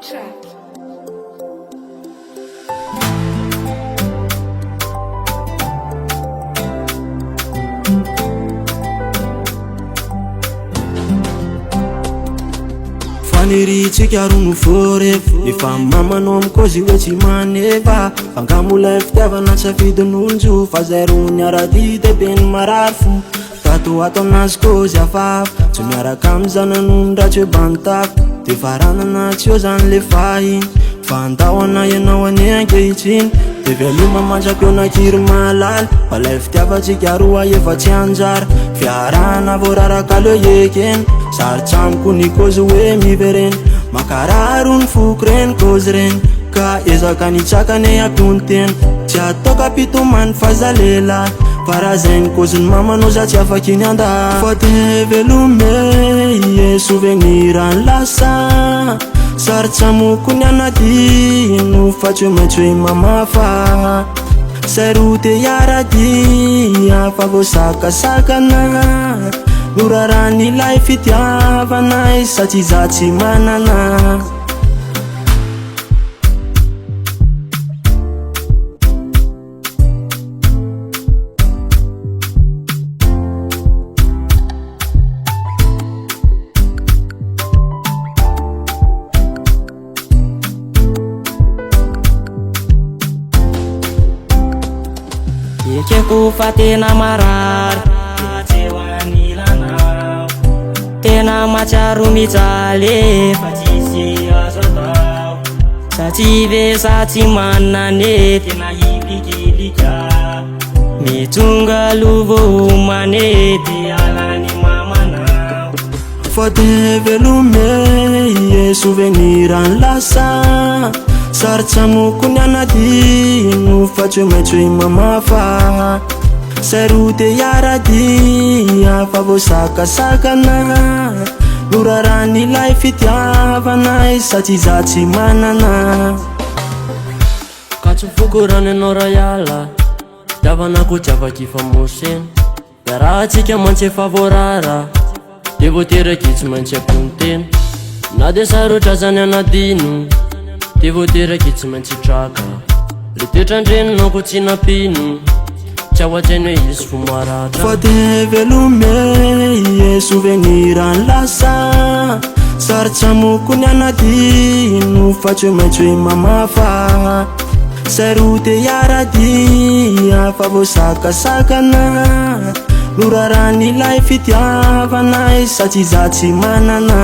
track. Faniritsika ro noforeva efa mamanao amikozy hoe tsy maneva fangamolay fitiavana tsy afidin'olonjo fa zay ro niarady tebeny marary fo tato ato anazy kozy afafa tsy miaraka amizananony ratsy hoe bantafo de varanana tsy eo zany le fahiny fa andahoana ianao ane ankehitriny de veloma mandraky eo nakiry malala falay fitiavatsika roa efa tsy anjara fiarahana voararaka leo ekeny sarotry amiko ny kozy hoe mivereny makararo ny foko reny kozy reny ka ezaka nitsakane akony tena tsy atao kapitomany fazalela fa raha zay ny koziny mamanao za tsy afaky ny anda fa te velome ie souvenirany lasa sarotry amoko ny anadino fa tsy hoe maintsy hoe mamafa say ro te hiaradia fa voasakasakana norarany ilay fitiavanay satria za tsy manana ekeko fa tena marary tena matsiaro mijaly fa tsisy azo atao satria ve za tsy manane tena hipikilika mitonga lovomane ty alany mamanao fa te velome ie souvenirany lasa sarotry amoko ny anadino fa tsy hoe maintsy hoe mamafa say ro te hiaradia fa voasakasakana norarany ilay fitiavanay satria za tsy manana ka tsy fokorany anao rayala tiavanako tsy afaky famoseny da raha atsika mantsy efa voarara de voateraky tsy maintsy akony tena na de sarotra zany anadino de voateraky tsy maintsy traka le toetrandreninao ko tsy napino tsy ahoatrainy hoe izy fo maratra fa te velome ie souvenirany lasa sarotry amoko ny anadino fa tsy hoe maintsy hoe mamafa say ro te hiaradia fa voasakasakana norarany ilay fitiavanay satria za tsy manana